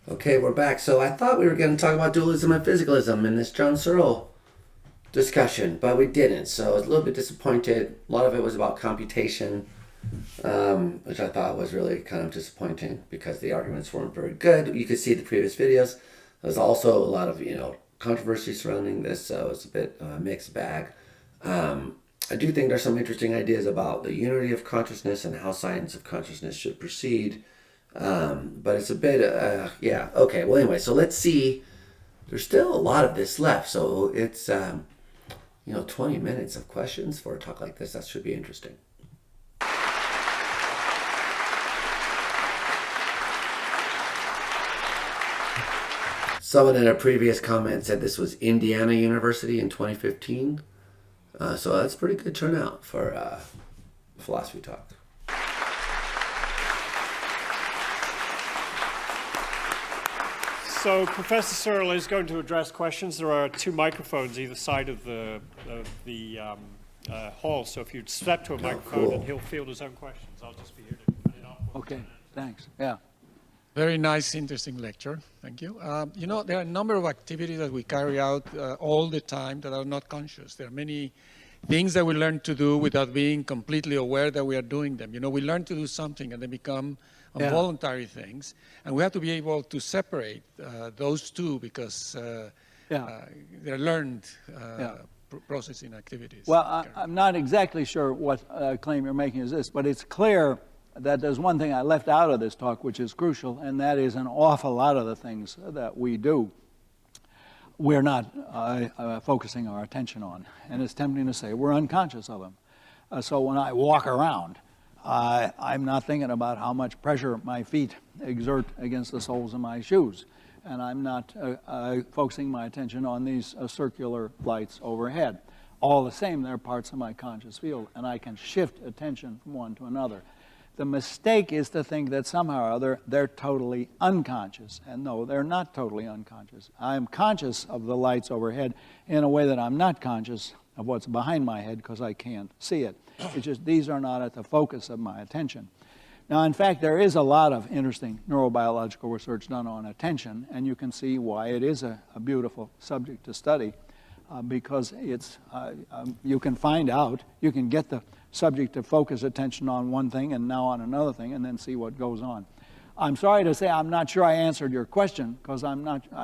Okay, we're back. So I thought we were going to talk about dualism and physicalism in this John Searle discussion, but we didn't. So I was a little bit disappointed. A lot of it was about computation, which I thought was really kind of disappointing because the arguments weren't very good. You could see the previous videos. There's also a lot of controversy surrounding this, so it's a bit mixed bag. I do think there's some interesting ideas about the unity of consciousness and how science of consciousness should proceed. But it's a bit, yeah. Okay, well, anyway, so let's see. There's still a lot of this left. So it's, 20 minutes of questions for a talk like this. That should be interesting. Someone in a previous comment said this was Indiana University in 2015. So that's pretty good turnout for philosophy talk. So Professor Searle is going to address questions. There are two microphones either side of the hall. So if you'd step to a microphone, cool. and he'll field his own questions. I'll just be here to cut it off. Okay, thanks. Yeah. Very nice, interesting lecture. Thank you. There are a number of activities that we carry out all the time that are not conscious. There are many things that we learn to do without being completely aware that we are doing them. We learn to do something and they become involuntary things. And we have to be able to separate those two because they're learned processing activities. Well, I'm not exactly sure what claim you're making is this, but it's clear that there's one thing I left out of this talk which is crucial, and that is an awful lot of the things that we do we're not focusing our attention on. And it's tempting to say we're unconscious of them. So when I walk around, I'm not thinking about how much pressure my feet exert against the soles of my shoes. And I'm not focusing my attention on these circular lights overhead. All the same, they're parts of my conscious field, and I can shift attention from one to another. The mistake is to think that somehow or other they're totally unconscious. And no, they're not totally unconscious. I am conscious of the lights overhead in a way that I'm not conscious of what's behind my head because I can't see it. It's just these are not at the focus of my attention. Now, in fact, there is a lot of interesting neurobiological research done on attention, and you can see why it is a beautiful subject to study because it's you can find out, you can get the subject to focus attention on one thing and now on another thing and then see what goes on. I'm sorry to say I'm not sure I answered your question because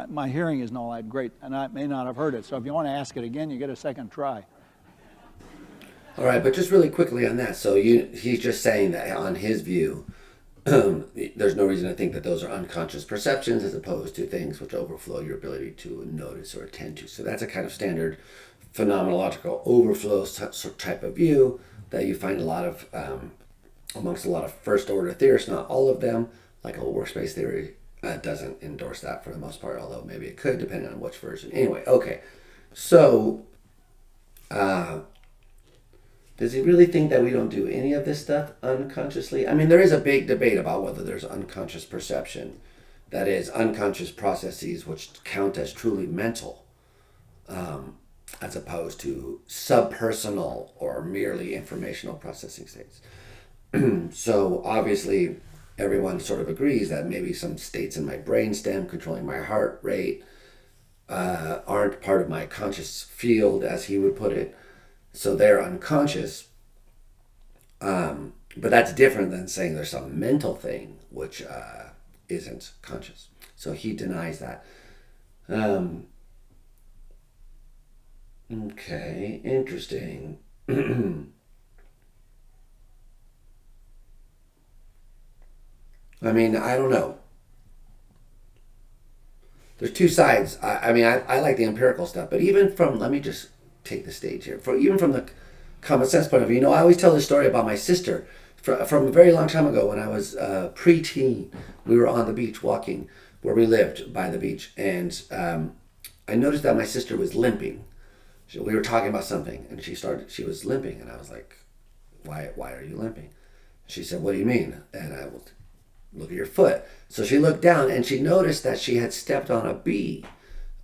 my hearing isn't all that great and I may not have heard it. So if you want to ask it again, you get a second try. All right, but just really quickly on that. So he's just saying that on his view, there's no reason to think that those are unconscious perceptions as opposed to things which overflow your ability to notice or attend to. So that's a kind of standard phenomenological overflow type of view that you find a lot of amongst a lot of first order theorists, not all of them, like a workspace theory doesn't endorse that for the most part, although maybe it could depending on which version. Anyway, okay. So does he really think that we don't do any of this stuff unconsciously? I mean, there is a big debate about whether there's unconscious perception, that is, unconscious processes which count as truly mental, as opposed to subpersonal or merely informational processing states. So obviously, everyone sort of agrees that maybe some states in my brainstem controlling my heart rate aren't part of my conscious field, as he would put it. So they're unconscious. But that's different than saying there's some mental thing which isn't conscious. So he denies that. Okay, interesting. I mean, I don't know. There's two sides. I mean, I like the empirical stuff, but even from, let me just take the stage here. Even from the common sense point of view, I always tell this story about my sister. From a very long time ago when I was pre-teen, we were on the beach walking where we lived by the beach, and I noticed that my sister was limping. We were talking about something, and she was limping, and I was like, why are you limping? She said, what do you mean? And I was, look at your foot. So she looked down, and she noticed that she had stepped on a bee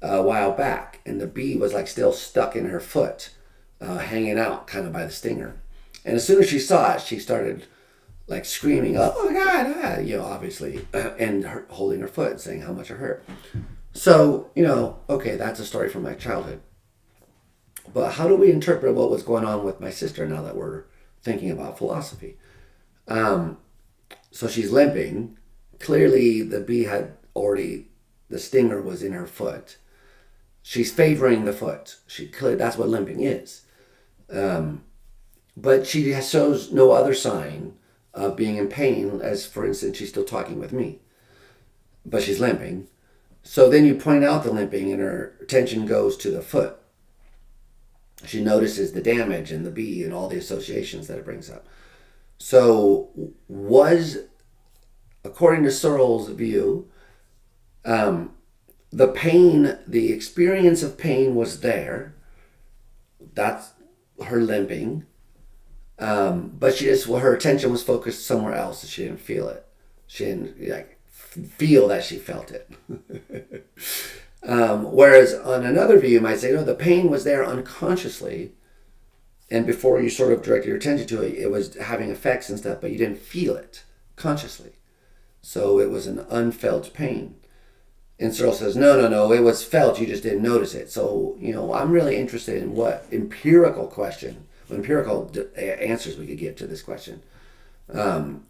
a while back, and the bee was like still stuck in her foot, hanging out kind of by the stinger. And as soon as she saw it, she started like screaming, "Oh my God!" Obviously, and holding her foot and saying how much it hurt. So, okay, that's a story from my childhood. But how do we interpret what was going on with my sister now that we're thinking about philosophy? So she's limping. Clearly, the bee had already, the stinger was in her foot. She's favoring the foot. That's what limping is. But she shows no other sign of being in pain, as for instance, she's still talking with me, but she's limping. So then you point out the limping and her attention goes to the foot. She notices the damage and the bee and all the associations that it brings up. So according to Searle's view, the pain, the experience of pain was there. That's her limping. But her attention was focused somewhere else, and she didn't feel it. She didn't feel that she felt it. Whereas on another view, you might say, no, the pain was there unconsciously, and before you sort of directed your attention to it, it was having effects and stuff, but you didn't feel it consciously. So it was an unfelt pain. And Searle says, no, it was felt, you just didn't notice it. So, I'm really interested in what empirical answers we could give to this question.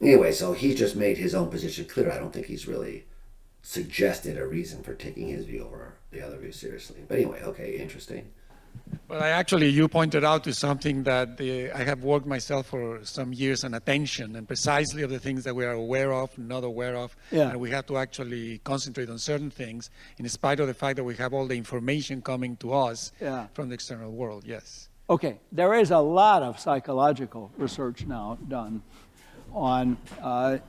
Anyway, so he just made his own position clear. I don't think he's really suggested a reason for taking his view over the other view seriously. But anyway, okay, interesting. Well, you pointed out to something that I have worked myself for some years on attention, and precisely of the things that we are aware of, not aware of, and we have to actually concentrate on certain things in spite of the fact that we have all the information coming to us from the external world, yes. Okay, there is a lot of psychological research now done on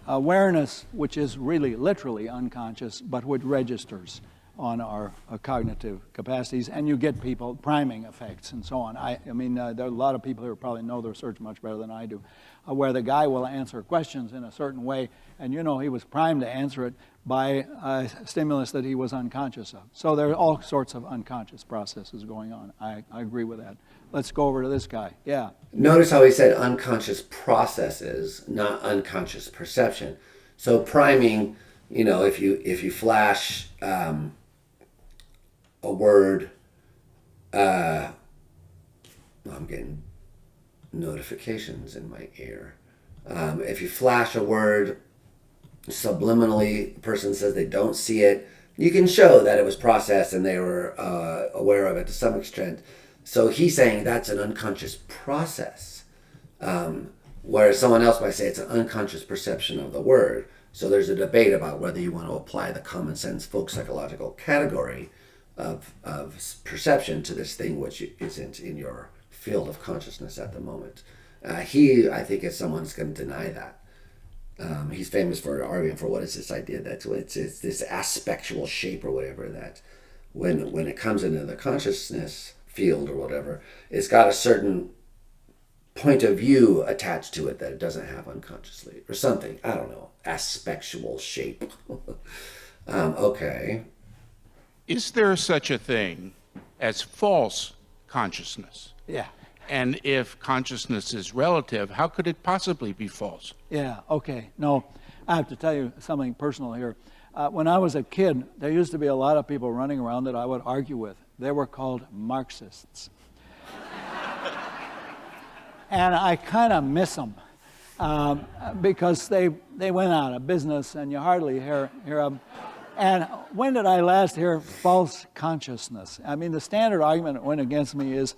awareness, which is really literally unconscious, but which registers on our cognitive capacities, and you get people priming effects and so on. I mean, there are a lot of people who probably know the research much better than I do, where the guy will answer questions in a certain way, and he was primed to answer it by a stimulus that he was unconscious of. So there are all sorts of unconscious processes going on. I agree with that. Let's go over to this guy. Yeah. Notice how he said unconscious processes, not unconscious perception. So priming, if you flash a word, I'm getting notifications in my ear. If you flash a word subliminally, the person says they don't see it, you can show that it was processed and they were aware of it to some extent. So he's saying that's an unconscious process, whereas someone else might say it's an unconscious perception of the word. So there's a debate about whether you want to apply the common sense folk psychological category of perception to this thing which isn't in your field of consciousness at the moment. I think, is someone's going to deny that. He's famous for arguing for what is this idea that it's this aspectual shape or whatever, that when it comes into the consciousness field or whatever, it's got a certain point of view attached to it that it doesn't have unconsciously or something. I don't know. Aspectual shape. Okay. Is there such a thing as false consciousness? Yeah. And if consciousness is relative, how could it possibly be false? Yeah, okay. No, I have to tell you something personal here. When I was a kid, there used to be a lot of people running around that I would argue with. They were called Marxists. And I kind of miss them because they went out of business and you hardly hear them. And when did I last hear false consciousness? I mean, the standard argument that went against me is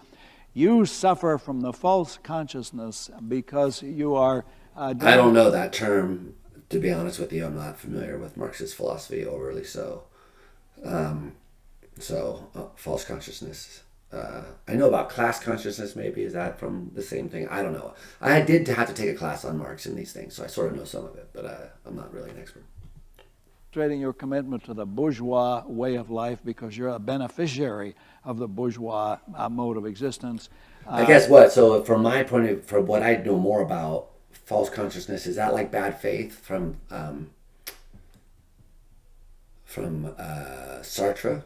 you suffer from the false consciousness because you are... I don't know that term, to be honest with you. I'm not familiar with Marxist philosophy overly so. False consciousness. I know about class consciousness, maybe. Is that from the same thing? I don't know. I did have to take a class on Marx and these things, so I sort of know some of it, but I'm not really an expert. Trading your commitment to the bourgeois way of life because you're a beneficiary of the bourgeois mode of existence. I guess what? So from my point of view, from what I know more about false consciousness, is that like bad faith from Sartre?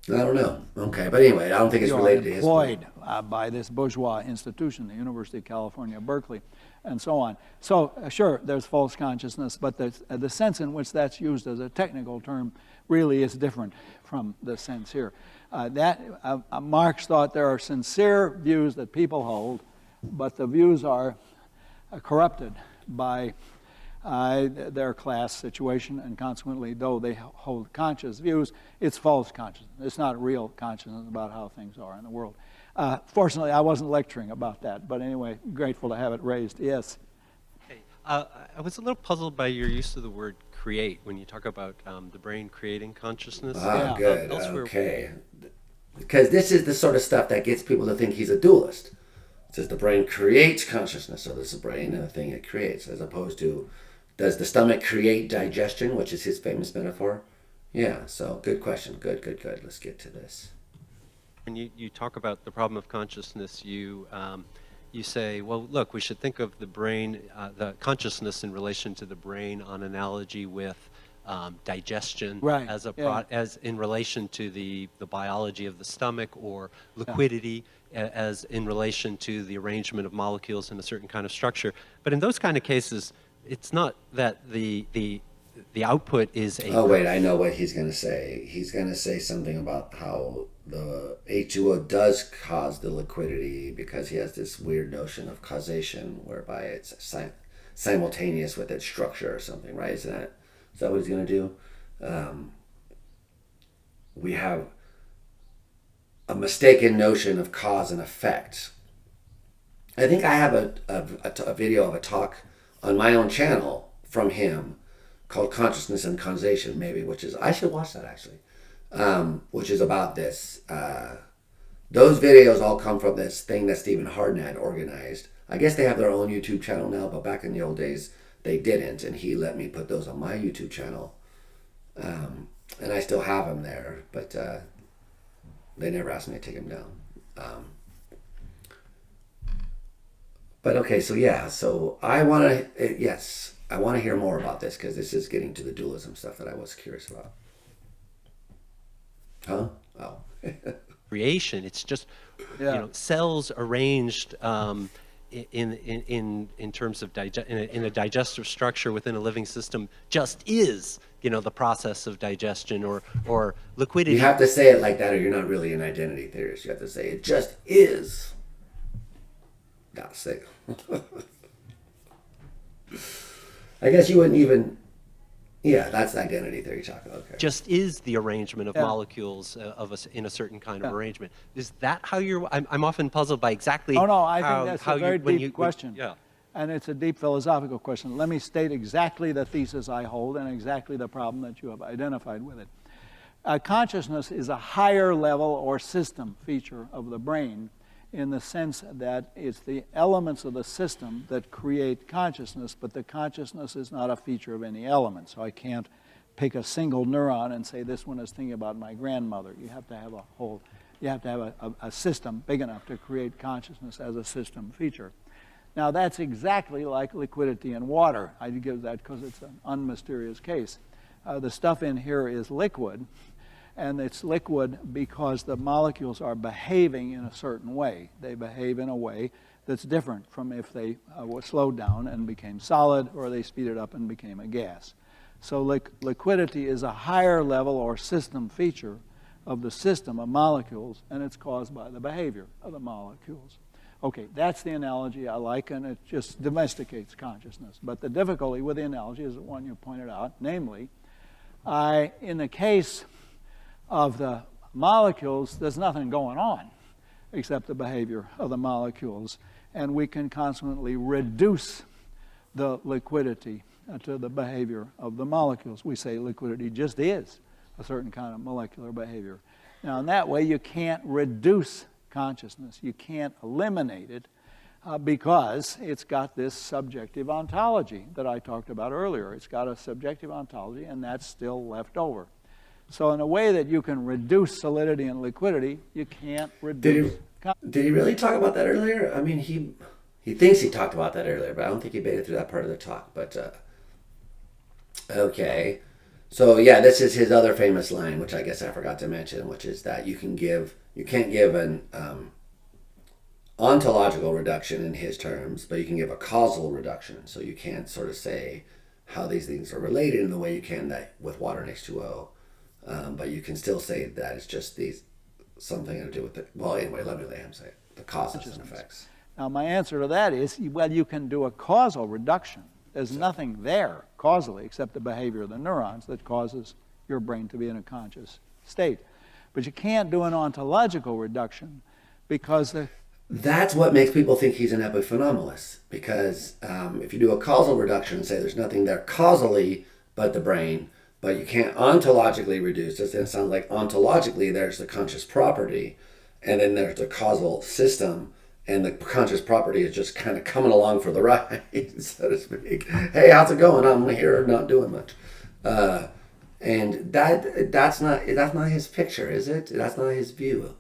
I don't know. Okay, but anyway, I don't think it's You are related to his point. employed by this bourgeois institution, the University of California, Berkeley, and so on. So, sure, there's false consciousness, but the sense in which that's used as a technical term really is different from the sense here. Marx thought there are sincere views that people hold, but the views are corrupted by their class situation, and consequently, though they hold conscious views, it's false consciousness. It's not real consciousness about how things are in the world. Fortunately, I wasn't lecturing about that, but anyway, grateful to have it raised. Yes? Hey, I was a little puzzled by your use of the word create when you talk about the brain creating consciousness. Ah, good. Elsewhere, Okay. Because this is the sort of stuff that gets people to think he's a dualist. It says the brain creates consciousness, so there's a brain and a thing it creates, as opposed to, does the stomach create digestion, which is his famous metaphor? Yeah, so good question. Good. Let's get to this. when you talk about the problem of consciousness, you say, well, look, we should think of the brain, the consciousness in relation to the brain on analogy with digestion, Right, as yeah. as in relation to the biology of the stomach, or liquidity as in relation to the arrangement of molecules in a certain kind of structure. But in those kind of cases, it's not that the output is a. Oh, wait, I know what he's going to say. He's going to say something about how the H2O does cause the liquidity because he has this weird notion of causation whereby it's simultaneous with its structure or something, right? Is that what he's going to do? We have a mistaken notion of cause and effect. I think I have a video of a talk on my own channel from him called Consciousness and Causation, maybe, which is, I should watch that actually, which is about this. Those videos all come from this thing that Stephen Hardnett organized. I guess they have their own YouTube channel now, but back in the old days, they didn't, and he let me put those on my YouTube channel. And I still have them there, but they never asked me to take them down. But okay, so yeah, so I want to, yes, I want to hear more about this because this is getting to the dualism stuff that I was curious about. Huh? Oh. Creation. It's just, cells arranged in terms of in a digestive structure within a living system just is, the process of digestion or liquidity. You have to say it like that, or you're not really an identity theorist. You have to say it just is. Gotta say. I guess you wouldn't even. Yeah, that's the identity theory talking. Okay. Just is the arrangement of molecules in a certain kind of arrangement. Is that how you're? I'm often puzzled by exactly. Oh no, I how, think that's how a very when deep question. Yeah. And it's a deep philosophical question. Let me state exactly the thesis I hold and exactly the problem that you have identified with it. Consciousness is a higher level or system feature of the brain in the sense that it's the elements of the system that create consciousness, but the consciousness is not a feature of any element. So I can't pick a single neuron and say this one is thinking about my grandmother. You have to have a whole, you have to have a system big enough to create consciousness as a system feature. Now that's exactly like liquidity in water. I give that because it's an unmysterious case. The stuff in here is liquid, and it's liquid because the molecules are behaving in a certain way. They behave in a way that's different from if they were slowed down and became solid, or they speeded up and became a gas. So liquidity is a higher level or system feature of the system of molecules, and it's caused by the behavior of the molecules. Okay, that's the analogy I like, and it just domesticates consciousness. But the difficulty with the analogy is the one you pointed out, namely, in the case of the molecules, there's nothing going on except the behavior of the molecules, and we can consequently reduce the liquidity to the behavior of the molecules. We say liquidity just is a certain kind of molecular behavior. Now, in that way, you can't reduce consciousness. You can't eliminate it because it's got this subjective ontology that I talked about earlier. It's got a subjective ontology, and that's still left over. So in a way that you can reduce solidity and liquidity, you can't reduce. Did he really talk about that earlier? I mean, he thinks he talked about that earlier, but I don't think he made it through that part of the talk. But okay, So yeah, this is his other famous line, which I guess I forgot to mention, which is that you can't give an ontological reduction in his terms, but you can give a causal reduction. So you can't sort of say how these things are related in the way you can that with water and H2O, but you can still say that it's just these something to do with it. Well, anyway, let him say it. The causes and effects. Now, my answer to that is, well, you can do a causal reduction. There's nothing there causally except the behavior of the neurons that causes your brain to be in a conscious state. But you can't do an ontological reduction because that's what makes people think he's an epiphenomenalist. Because if you do a causal reduction and say there's nothing there causally but the brain, but you can't ontologically reduce it, then it sounds like ontologically there's the conscious property, and then there's the causal system, and the conscious property is just kind of coming along for the ride, so to speak. Hey, how's it going? I'm here, not doing much. And that's not his picture, is it? That's not his view.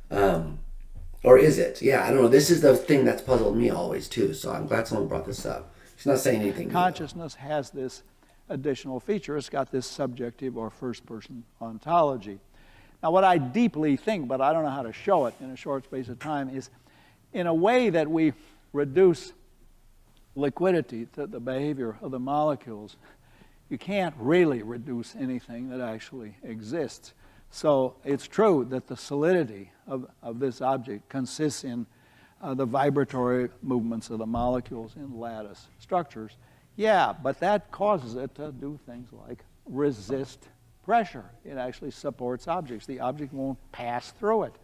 Or is it? Yeah, I don't know. This is the thing that's puzzled me always, too. So I'm glad someone brought this up. He's not saying anything new. Consciousness has this additional feature. It's got this subjective or first-person ontology. Now, what I deeply think, but I don't know how to show it in a short space of time, is in a way that we reduce liquidity to the behavior of the molecules, you can't really reduce anything that actually exists. So it's true that the solidity of this object consists in the vibratory movements of the molecules in lattice structures. Yeah, but that causes it to do things like resist pressure. It actually supports objects. The object won't pass through it.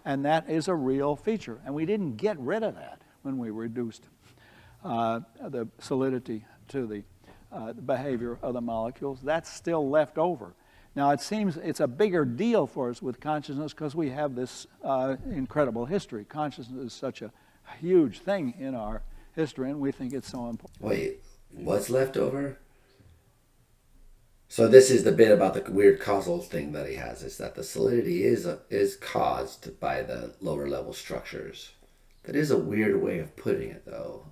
And that is a real feature. And we didn't get rid of that when we reduced the solidity to the behavior of the molecules. That's still left over. Now, it seems it's a bigger deal for us with consciousness because we have this incredible history. Consciousness is such a huge thing in our history, and we think it's so important. Wait, what's left over? So this is the bit about the weird causal thing that he has, is that the solidity is caused by the lower level structures. That is a weird way of putting it, though.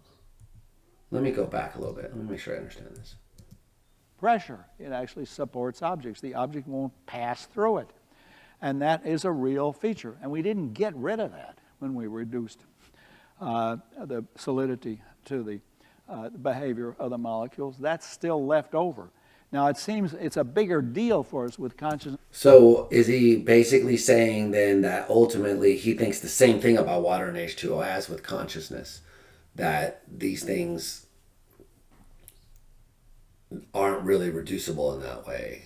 Let me go back a little bit. Let me make sure I understand this. Pressure. It actually supports objects. The object won't pass through it. And that is a real feature. And we didn't get rid of that when we reduced the solidity to the behavior of the molecules. That's still left over. Now, it seems it's a bigger deal for us with consciousness. So is he basically saying then that ultimately he thinks the same thing about water and H2O as with consciousness, that these things aren't really reducible in that way,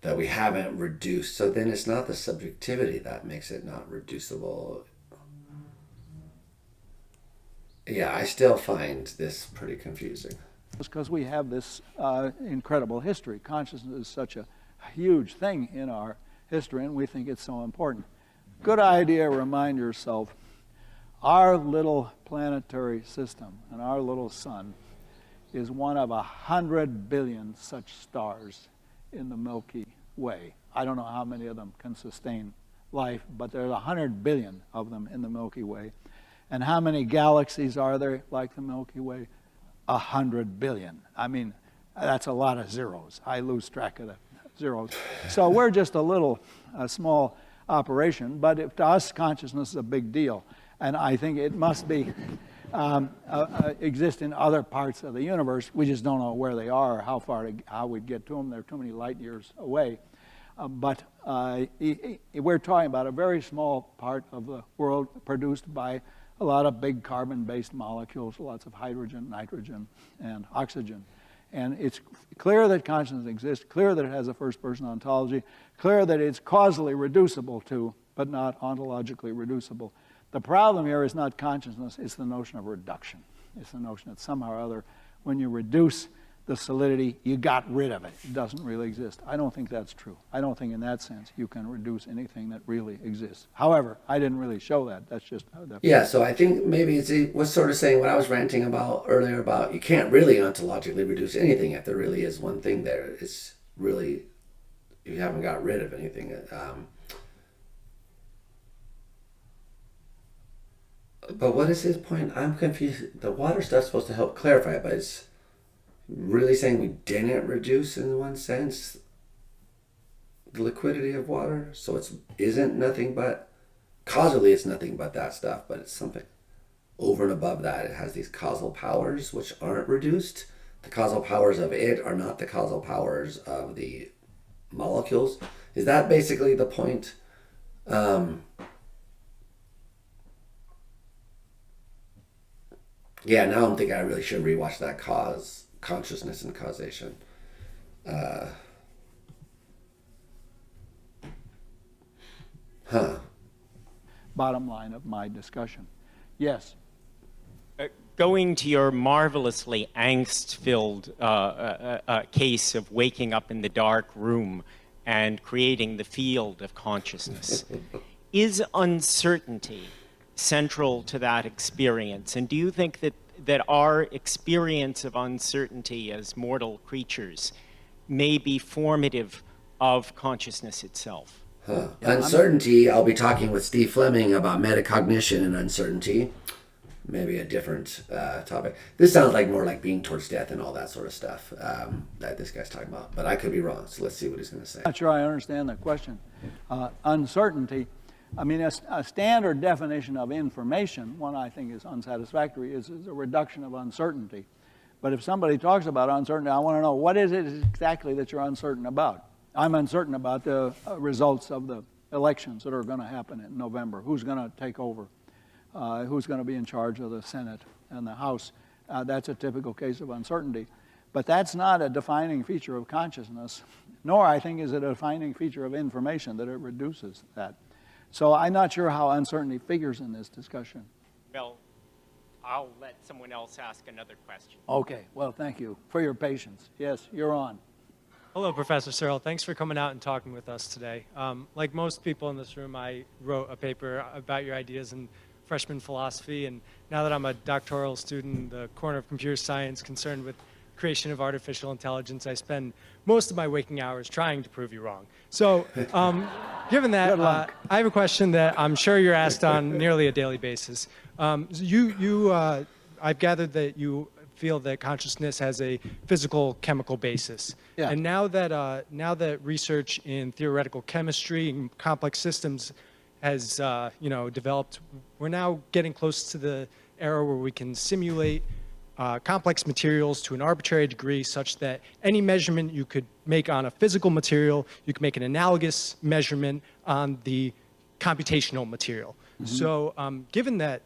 that we haven't reduced? So then it's not the subjectivity that makes it not reducible. Yeah, I still find this pretty confusing. Because we have this incredible history. Consciousness is such a huge thing in our history, and we think it's so important. Good idea, remind yourself, our little planetary system and our little sun is one of 100 billion such stars in the Milky Way. I don't know how many of them can sustain life, but there's 100 billion of them in the Milky Way. And how many galaxies are there like the Milky Way? 100 billion. I mean, that's a lot of zeros. I lose track of the zeros. So we're just a small operation, but to us, consciousness is a big deal. And I think it must be exist in other parts of the universe. We just don't know where they are or how we'd get to them. They're too many light years away. But we're talking about a very small part of the world produced by a lot of big carbon-based molecules, lots of hydrogen, nitrogen, and oxygen. And it's clear that consciousness exists, clear that it has a first-person ontology, clear that it's causally reducible to, but not ontologically reducible. The problem here is not consciousness, it's the notion of reduction. It's the notion that somehow or other, when you reduce the solidity, you got rid of it. It doesn't really exist. I don't think that's true. I don't think in that sense you can reduce anything that really exists. However, I didn't really show that. That's just how that. Yeah, so I think maybe he was sort of saying what I was ranting about earlier about you can't really ontologically reduce anything if there really is one thing there. It's really, you haven't got rid of anything. But what is his point? I'm confused. The water stuff's supposed to help clarify it, but really saying we didn't reduce, in one sense, the liquidity of water? So it isn't nothing but, causally it's nothing but that stuff, but it's something over and above that. It has these causal powers which aren't reduced. The causal powers of it are not the causal powers of the molecules. Is that basically the point? Yeah, now I'm thinking I really should rewatch that Consciousness and Causation. Bottom line of my discussion. Yes. Going to your marvelously angst-filled case of waking up in the dark room and creating the field of consciousness, is uncertainty central to that experience? And do you think that our experience of uncertainty as mortal creatures may be formative of consciousness itself? Uncertainty, I'll be talking with Steve Fleming about metacognition and uncertainty. Maybe a different topic. This sounds like more like being towards death and all that sort of stuff that this guy's talking about. But I could be wrong, so let's see what he's going to say. Not sure I understand the question. Uncertainty, I mean, a standard definition of information, one I think is unsatisfactory, is a reduction of uncertainty. But if somebody talks about uncertainty, I want to know, what is it exactly that you're uncertain about? I'm uncertain about the results of the elections that are going to happen in November. Who's going to take over? Who's going to be in charge of the Senate and the House? That's a typical case of uncertainty. But that's not a defining feature of consciousness, nor, I think, is it a defining feature of information, that it reduces that. So I'm not sure how uncertainty figures in this discussion. Well, I'll let someone else ask another question. Okay, well, thank you for your patience. Yes, you're on. Hello, Professor Searle. Thanks for coming out and talking with us today. Like most people in this room, I wrote a paper about your ideas in freshman philosophy, and now that I'm a doctoral student in the corner of computer science concerned with creation of artificial intelligence, I spend most of my waking hours trying to prove you wrong. So given that, I have a question that I'm sure you're asked on nearly a daily basis. I've gathered that you feel that consciousness has a physical chemical basis. Yeah. And now that research in theoretical chemistry and complex systems has developed, we're now getting close to the era where we can simulate complex materials to an arbitrary degree, such that any measurement you could make on a physical material, you can make an analogous measurement on the computational material. Mm-hmm. So given that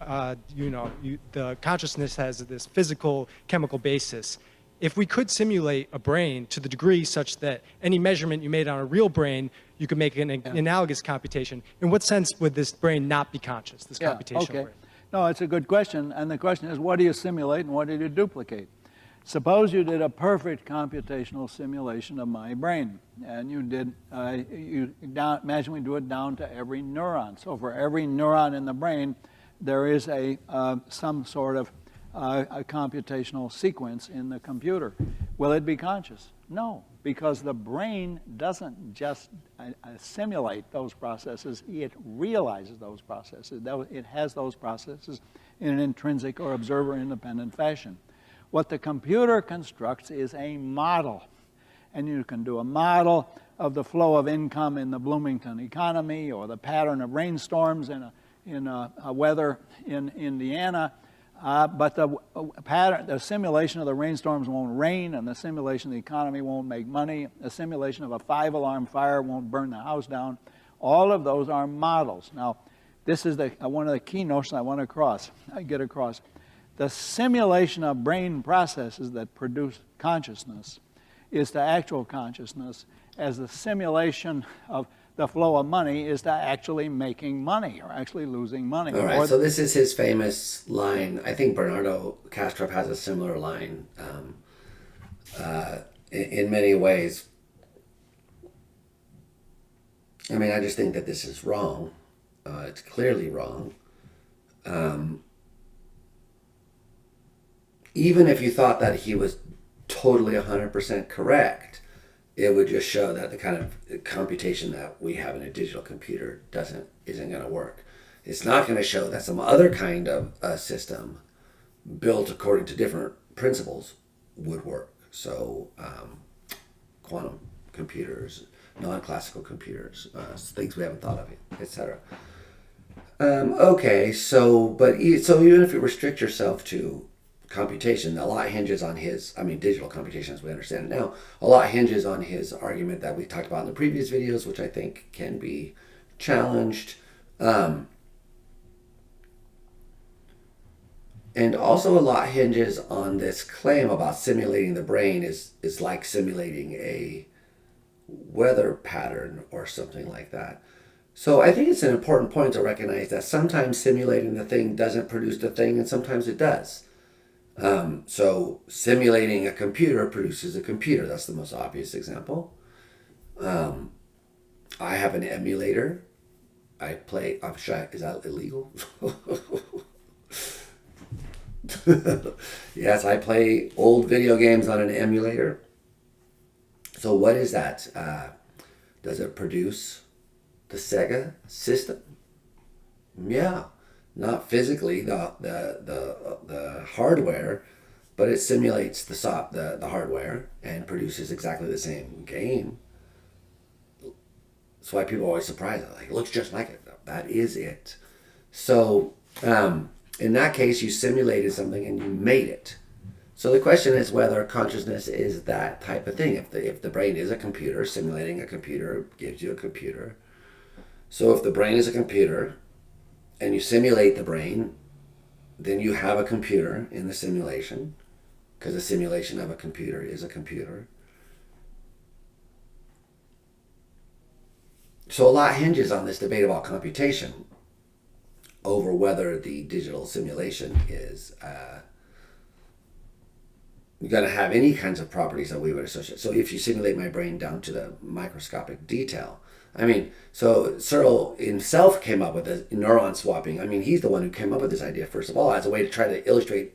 the consciousness has this physical chemical basis, if we could simulate a brain to the degree such that any measurement you made on a real brain, you could make an analogous computation, in what sense would this brain not be conscious, this computational brain? No, it's a good question. And the question is, what do you simulate and what do you duplicate? Suppose you did a perfect computational simulation of my brain, and you did, imagine we do it down to every neuron. So for every neuron in the brain, there is some sort of a computational sequence in the computer. Will it be conscious? No, because the brain doesn't just simulate those processes, it realizes those processes. It has those processes in an intrinsic or observer-independent fashion. What the computer constructs is a model. And you can do a model of the flow of income in the Bloomington economy, or the pattern of rainstorms in weather in Indiana. But the simulation of the rainstorms won't rain, and the simulation of the economy won't make money. The simulation of a 5-alarm fire won't burn the house down. All of those are models. Now, this is one of the key notions I want to get across. The simulation of brain processes that produce consciousness is to actual consciousness, as the simulation of the flow of money is to actually making money or actually losing money. All right, so this is his famous line. I think Bernardo Kastrup has a similar line in many ways. I mean, I just think that this is wrong. It's clearly wrong. Even if you thought that he was totally 100% correct, it would just show that the kind of computation that we have in a digital computer isn't going to work. It's not going to show that some other kind of system built according to different principles would work. So quantum computers, non-classical computers, things we haven't thought of, etc. Okay, so even if you restrict yourself to computation, a lot hinges on digital computation as we understand it now, a lot hinges on his argument that we talked about in the previous videos, which I think can be challenged. And also a lot hinges on this claim about simulating the brain is like simulating a weather pattern or something like that. So I think it's an important point to recognize that sometimes simulating the thing doesn't produce the thing, and sometimes it does. So simulating a computer produces a computer. That's the most obvious example. I have an emulator. I play. I'm shy. Is that illegal? Yes, I play old video games on an emulator. So what is that? Does it produce the Sega system? Yeah, not physically the hardware, but it simulates the hardware and produces exactly the same game. That's why people are always surprised. Like, it looks just like it. That is it. So in that case, you simulated something and you made it. So the question is whether consciousness is that type of thing. If the brain is a computer, simulating a computer gives you a computer. So if the brain is a computer and you simulate the brain, then you have a computer in the simulation, because a simulation of a computer is a computer. So a lot hinges on this debate about computation over whether the digital simulation is going to have any kinds of properties that we would associate. So if you simulate my brain down to the microscopic detail, so Searle himself came up with the neuron swapping. He's the one who came up with this idea, first of all, as a way to try to illustrate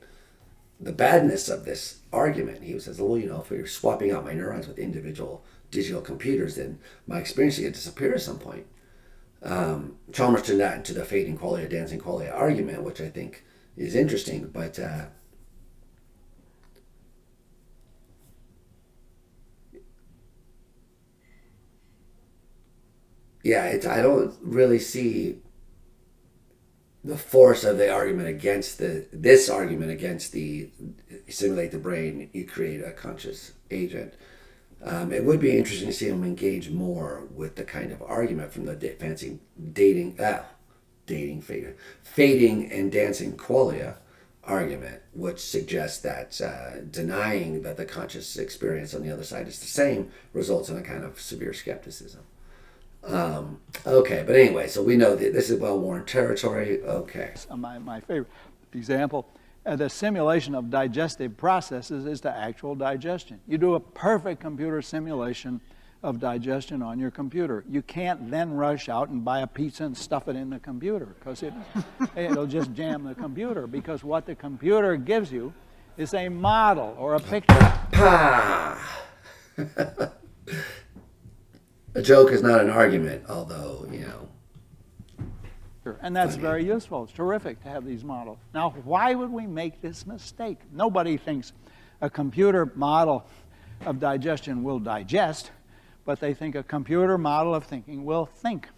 the badness of this argument. He says, well, if we're swapping out my neurons with individual digital computers, then my experience is going to disappear at some point. Chalmers turned that into the fading qualia, dancing qualia argument, which I think is interesting, but I don't really see the force of the argument against this argument against the simulate the brain, you create a conscious agent. It would be interesting to see him engage more with the kind of argument from the fancy fading and dancing qualia argument, which suggests that denying that the conscious experience on the other side is the same results in a kind of severe skepticism. Okay, but anyway, so we know that this is well-worn territory. Okay. My favorite example, the simulation of digestive processes is the actual digestion. You do a perfect computer simulation of digestion on your computer. You can't then rush out and buy a pizza and stuff it in the computer, because it'll just jam the computer, because what the computer gives you is a model or a picture. A joke is not an argument, although, And that's very useful. It's terrific to have these models. Now, why would we make this mistake? Nobody thinks a computer model of digestion will digest, but they think a computer model of thinking will think.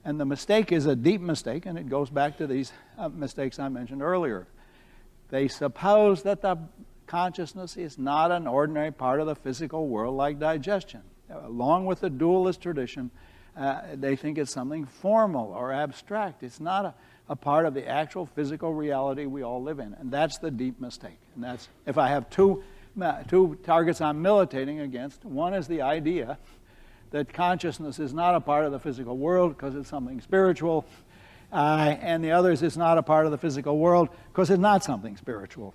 And the mistake is a deep mistake, and it goes back to these mistakes I mentioned earlier. They suppose that the consciousness is not an ordinary part of the physical world like digestion. Along with the dualist tradition, they think it's something formal or abstract. It's not a part of the actual physical reality we all live in, and that's the deep mistake. And that's, if I have two targets I'm militating against, one is the idea that consciousness is not a part of the physical world because it's something spiritual, and the other is it's not a part of the physical world because it's not something spiritual.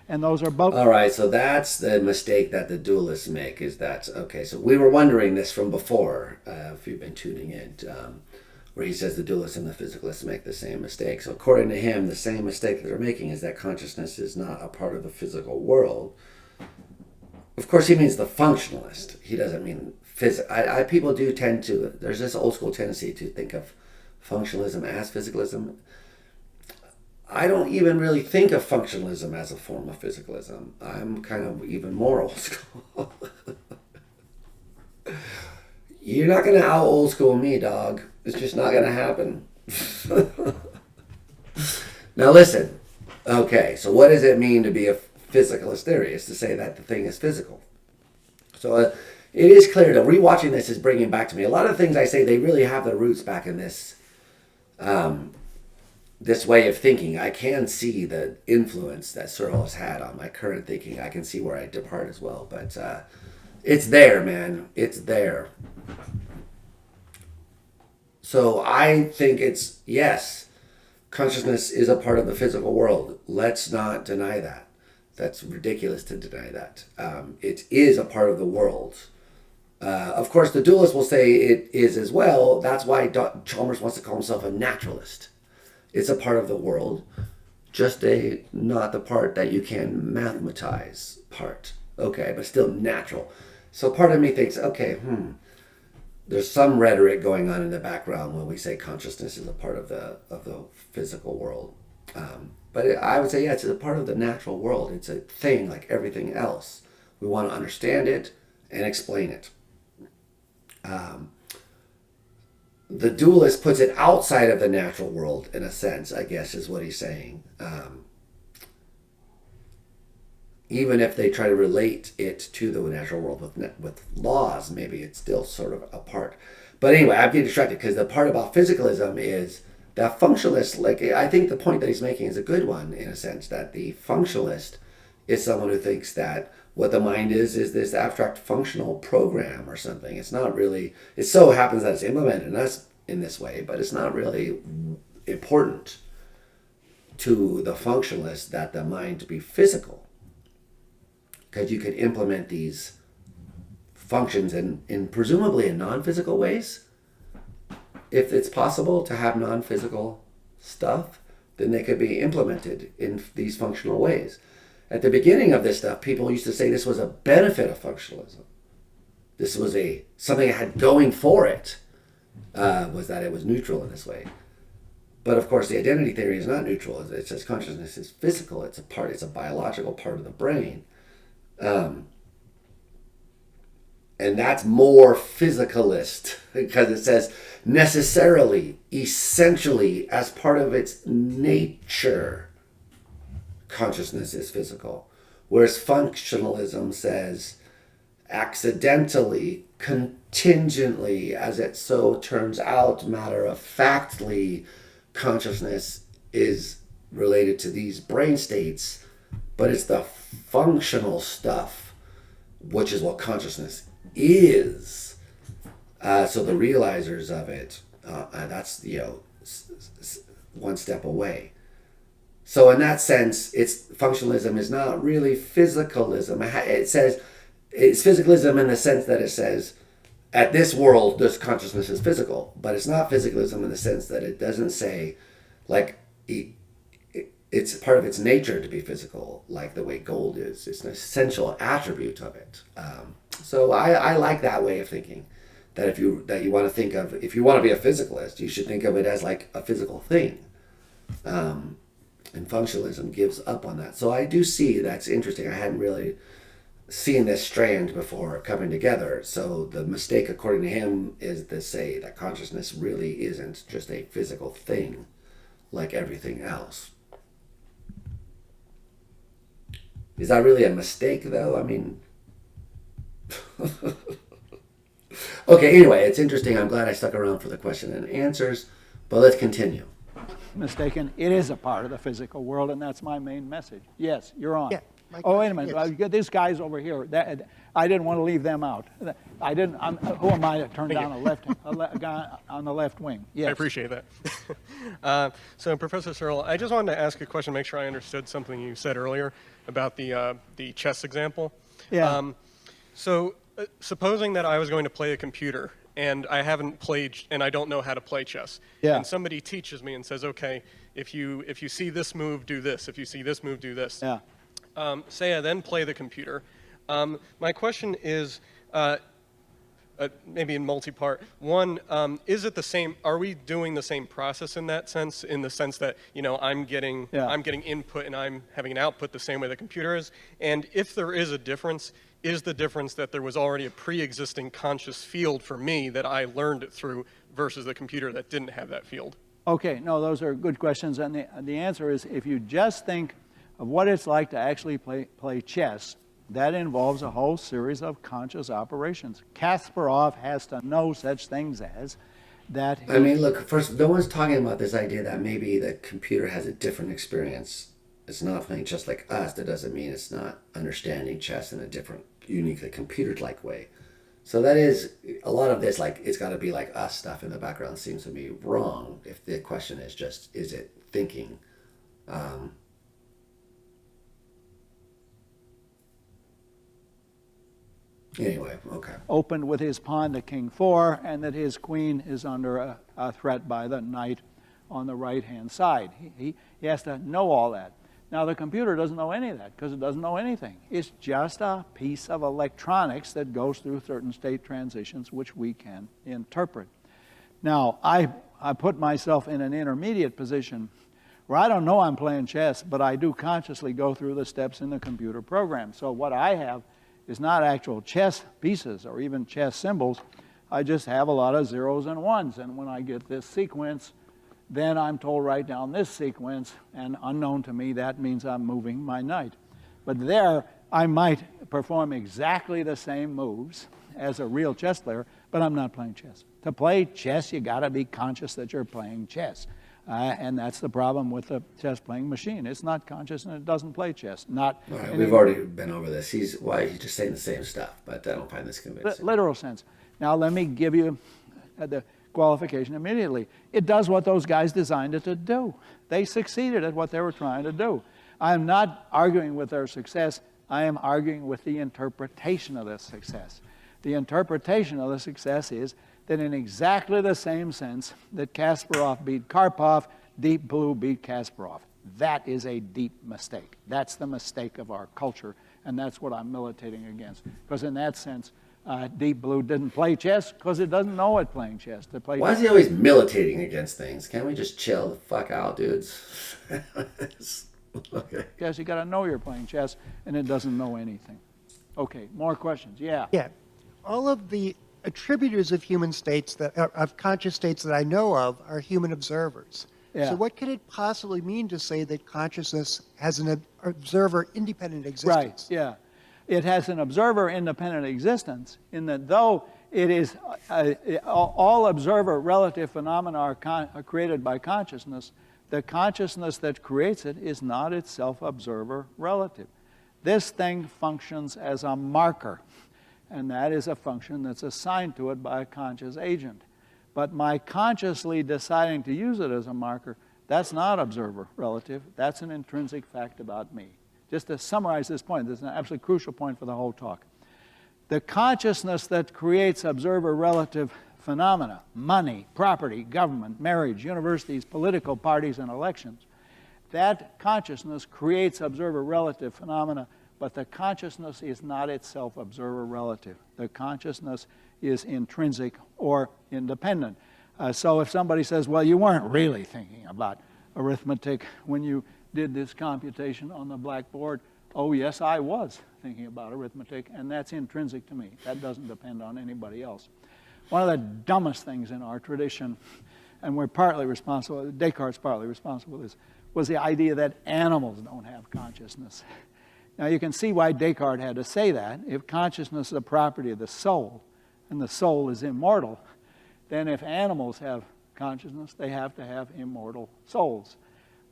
And those are both. All right, so that's the mistake that the dualists make, is that, okay, so we were wondering this from before, if you've been tuning in, where he says the dualists and the physicalists make the same mistake. So according to him, the same mistake that they're making is that consciousness is not a part of the physical world. Of course, he means the functionalist. He doesn't mean people do tend to, there's this old school tendency to think of functionalism as physicalism. I don't even really think of functionalism as a form of physicalism. I'm kind of even more old school. You're not going to out old school me, dog. It's just not going to happen. Now listen. Okay, so what does it mean to be a physicalist theory? Is to say that the thing is physical. So it is clear that rewatching this is bringing back to me a lot of things I say. They really have their roots back in this this way of thinking. I can see the influence that Searle has had on my current thinking. I can see where I depart as well, but it's there, man. It's there. So I think it's, yes, consciousness is a part of the physical world. Let's not deny that. That's ridiculous to deny that. It is a part of the world. Of course, the dualist will say it is as well. That's why Chalmers wants to call himself a naturalist. It's a part of the world, just not the part that you can mathematize part. Okay, but still natural. So part of me thinks, okay, there's some rhetoric going on in the background when we say consciousness is a part of the physical world. But I would say, yeah, it's a part of the natural world. It's a thing like everything else. We want to understand it and explain it. The dualist puts it outside of the natural world, in a sense, I guess, is what he's saying. Even if they try to relate it to the natural world with laws, maybe it's still sort of apart. But anyway, I'm getting distracted because the part about physicalism is that functionalist, like, I think the point that he's making is a good one, in a sense, that the functionalist is someone who thinks that what the mind is this abstract functional program or something. It's not really, it so happens that it's implemented in us in this way, but it's not really important to the functionalist that the mind be physical. Because you could implement these functions in presumably in non-physical ways. If it's possible to have non-physical stuff, then they could be implemented in these functional ways. At the beginning of this stuff, people used to say this was a benefit of functionalism. This was something it had going for it, was that it was neutral in this way. But of course, the identity theory is not neutral. It says consciousness is physical. It's a biological part of the brain. And that's more physicalist because it says necessarily, essentially, as part of its nature, consciousness is physical. Whereas functionalism says accidentally, contingently, as it so turns out, matter-of-factly, consciousness is related to these brain states, but it's the functional stuff, which is what consciousness is. So the realizers of it, that's one step away. So in that sense, functionalism is not really physicalism. It says it's physicalism in the sense that it says at this world, this consciousness is physical, but it's not physicalism in the sense that it doesn't say like it's part of its nature to be physical, like the way gold is. It's an essential attribute of it. So I like that way of thinking. That if you want to think of, if you want to be a physicalist, you should think of it as like a physical thing. And functionalism gives up on that. So I do see that's interesting. I hadn't really seen this strand before coming together. So the mistake, according to him, is to say that consciousness really isn't just a physical thing like everything else. Is that really a mistake, though? I mean... Okay, anyway, it's interesting. I'm glad I stuck around for the question and answers, but let's continue. Mistaken. It is a part of the physical world, and that's my main message. Yes, you're on. Yeah, oh, wait a minute. yes. These guys over here, I didn't want to leave them out. Who am I to turn down a guy on the left wing? Yes. I appreciate that. So, Professor Searle, I just wanted to ask a question, make sure I understood something you said earlier about the chess example. Yeah. Supposing that I was going to play a computer and I haven't played and I don't know how to play chess, yeah. and somebody teaches me and says, okay, if you see this move, do this. If you see this move, do this. Yeah. Say I then play the computer. My question is, maybe in multi-part. One, is it the same? Are we doing the same process in that sense? In the sense that I'm getting input and I'm having an output the same way the computer is. And if there is a difference, is the difference that there was already a pre-existing conscious field for me that I learned it through versus the computer that didn't have that field? Okay, no, those are good questions, and the answer is if you just think of what it's like to actually play chess, that involves a whole series of conscious operations. Kasparov has to know such things as that. I mean, look, first, no one's talking about this idea that maybe the computer has a different experience. It's not playing chess like us. That doesn't mean it's not understanding chess in a different, uniquely computer-like way. So that is, a lot of this, like, it's got to be like us stuff in the background seems to me wrong if the question is just, is it thinking? Anyway, okay. Opened with his pawn to king 4, and that his queen is under a threat by the knight on the right-hand side. He has to know all that. Now, the computer doesn't know any of that because it doesn't know anything. It's just a piece of electronics that goes through certain state transitions which we can interpret. Now, I put myself in an intermediate position where I don't know I'm playing chess, but I do consciously go through the steps in the computer program. So what I have is not actual chess pieces or even chess symbols. I just have a lot of zeros and ones. And when I get this sequence, then I'm told write down this sequence, and unknown to me, that means I'm moving my knight. But there, I might perform exactly the same moves as a real chess player, but I'm not playing chess. To play chess, you got to be conscious that you're playing chess. And that's the problem with the chess-playing machine. It's not conscious, and it doesn't play chess. Not. All right, we've already been over this. He's just saying the same stuff, but I don't find this convincing. Literal sense. Now, let me give you the qualification immediately. It does what those guys designed it to do. They succeeded at what they were trying to do. I'm not arguing with their success. I am arguing with the interpretation of this success. The interpretation of the success is that in exactly the same sense that Kasparov beat Karpov, Deep Blue beat Kasparov. That is a deep mistake. That's the mistake of our culture, and that's what I'm militating against. Because in that sense, Deep Blue didn't play chess because it doesn't know it playing chess. Why is he always militating against things? Can't we just chill the fuck out, dudes? Okay. Because you got to know you're playing chess, and it doesn't know anything. Okay, more questions. Yeah. Yeah. All of the attributors of human states, of conscious states that I know of, are human observers. Yeah. So what could it possibly mean to say that consciousness has an observer-independent existence? Right, yeah. It has an observer-independent existence in that though it is all observer-relative phenomena are created by consciousness, the consciousness that creates it is not itself observer-relative. This thing functions as a marker, and that is a function that's assigned to it by a conscious agent. But my consciously deciding to use it as a marker, that's not observer-relative. That's an intrinsic fact about me. Just to summarize this point, this is an absolutely crucial point for the whole talk. The consciousness that creates observer-relative phenomena, money, property, government, marriage, universities, political parties, and elections, that consciousness creates observer-relative phenomena, but the consciousness is not itself observer-relative. The consciousness is intrinsic or independent. So if somebody says, well, you weren't really thinking about arithmetic when you did this computation on the blackboard, oh, yes, I was thinking about arithmetic, and that's intrinsic to me. That doesn't depend on anybody else. One of the dumbest things in our tradition, and we're partly responsible, Descartes partly responsible for this, was the idea that animals don't have consciousness. Now, you can see why Descartes had to say that. If consciousness is a property of the soul, and the soul is immortal, then if animals have consciousness, they have to have immortal souls.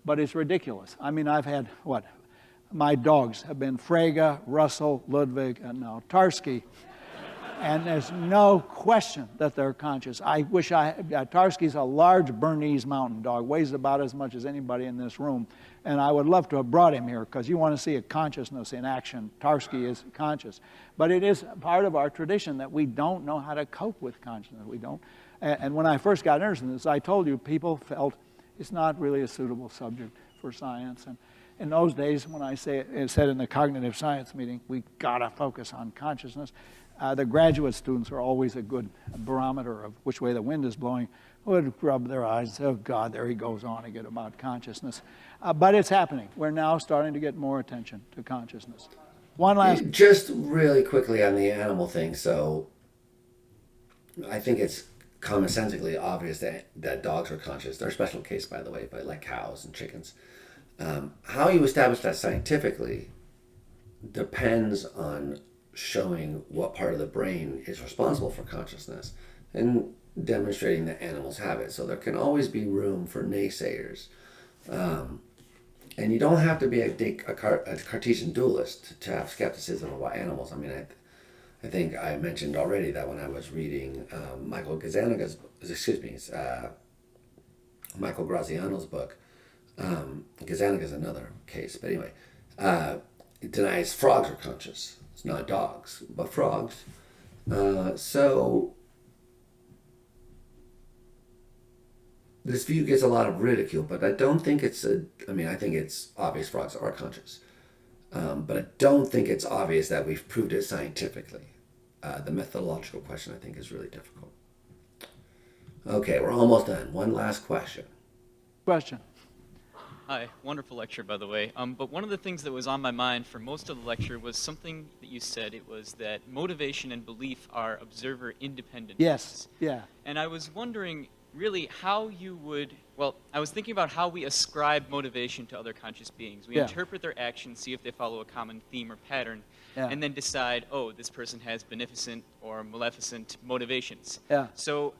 But it's ridiculous. I mean, I've had, my dogs have been Frege, Russell, Ludwig, and now Tarski. And there's no question that they're conscious. I wish Tarski's a large Bernese mountain dog, weighs about as much as anybody in this room. And I would love to have brought him here because you want to see a consciousness in action. Tarski is conscious. But it is part of our tradition that we don't know how to cope with consciousness. We don't. And when I first got interested in this, I told you people felt it's not really a suitable subject for science. And in those days, when I said in the cognitive science meeting, we got to focus on consciousness, The graduate students are always a good barometer of which way the wind is blowing, would rub their eyes and say, oh God, there he goes on again about consciousness. But it's happening. We're now starting to get more attention to consciousness. One last... Just really quickly on the animal thing. So I think it's commonsensically obvious that dogs are conscious. They're a special case, by the way, but like cows and chickens. How you establish that scientifically depends on showing what part of the brain is responsible for consciousness and demonstrating that animals have it. So there can always be room for naysayers. And you don't have to be a Cartesian dualist to have skepticism about animals. I mean, I think I mentioned already that when I was reading Michael Graziano's book, Gazzaniga's another case, but anyway, it denies frogs are conscious. It's not dogs, but frogs. So this view gets a lot of ridicule, but I don't think I think it's obvious frogs are conscious. But I don't think it's obvious that we've proved it scientifically. The methodological question, I think, is really difficult. Okay, we're almost done. One last question. Question. Hi, wonderful lecture, by the way. But one of the things that was on my mind for most of the lecture was something that you said. It was that motivation and belief are observer independent. Yes, yeah. And I was wondering really how you would, well, I was thinking about how we ascribe motivation to other conscious beings. We interpret their actions, see if they follow a common theme or pattern, and then decide, oh, this person has beneficent or maleficent motivations. Yeah. So,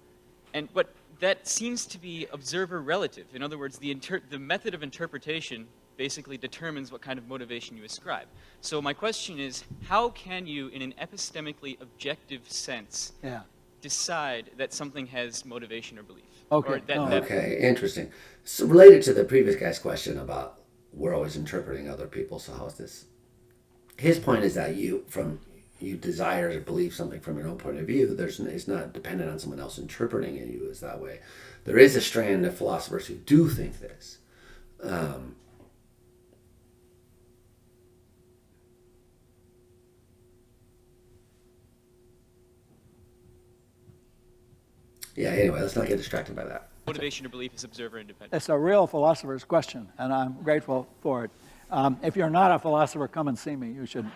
but that seems to be observer relative. In other words, the method of interpretation basically determines what kind of motivation you ascribe. So my question is, how can you, in an epistemically objective sense, decide that something has motivation or belief? Okay. Or that, Okay, interesting. So related to the previous guy's question about we're always interpreting other people, so how is this? His point is that you desire to believe something from your own point of view. It's not dependent on someone else interpreting it you as that way. There is a strand of philosophers who do think this. Anyway, let's not get distracted by that. motivation or belief is observer independent. It's a real philosopher's question, and I'm grateful for it. If you're not a philosopher, come and see me. You should.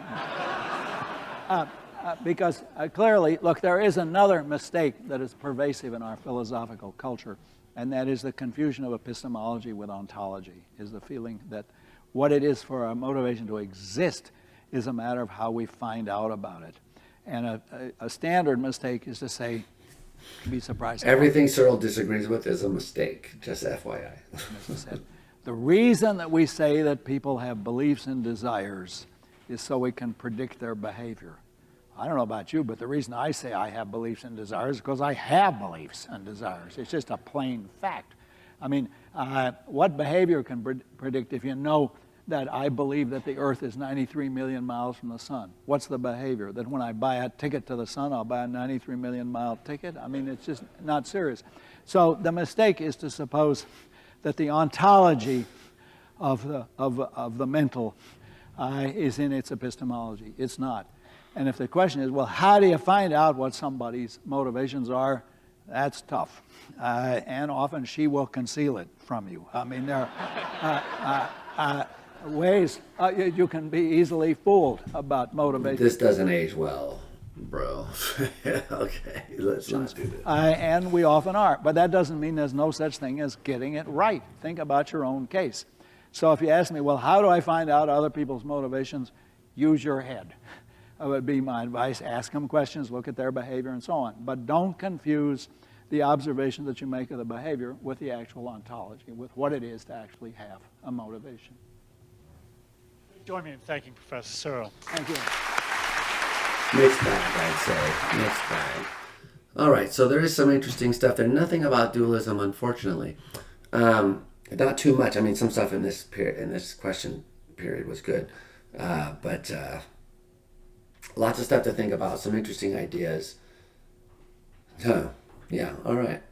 Because clearly, look, there is another mistake that is pervasive in our philosophical culture, and that is the confusion of epistemology with ontology, is the feeling that what it is for our motivation to exist is a matter of how we find out about it. And a standard mistake is to say, be surprised. Everything Searle disagrees with is a mistake, just FYI. The reason that we say that people have beliefs and desires is so we can predict their behavior. I don't know about you, but the reason I say I have beliefs and desires is because I have beliefs and desires. It's just a plain fact. I mean, what behavior can predict if you know that I believe that the Earth is 93 million miles from the sun? What's the behavior? That when I buy a ticket to the sun, I'll buy a 93 million mile ticket? I mean, it's just not serious. So the mistake is to suppose that the ontology of the mental is in its epistemology. It's not. And if the question is, well, how do you find out what somebody's motivations are? That's tough. And often she will conceal it from you. I mean, there are ways you can be easily fooled about motivation. This doesn't age well, bro. Okay, let's not do this. And we often are. But that doesn't mean there's no such thing as getting it right. Think about your own case. So if you ask me, well, how do I find out other people's motivations? Use your head. That would be my advice. Ask them questions, look at their behavior, and so on. But don't confuse the observation that you make of the behavior with the actual ontology, with what it is to actually have a motivation. Join me in thanking Professor Searle. Thank you. Mixed bag, I'd say. Mixed bag. All right, so there is some interesting stuff there. Nothing about dualism, unfortunately. Not too much. I mean, some stuff in this period, in this question period, was good, but lots of stuff to think about. Some interesting ideas. Yeah. All right.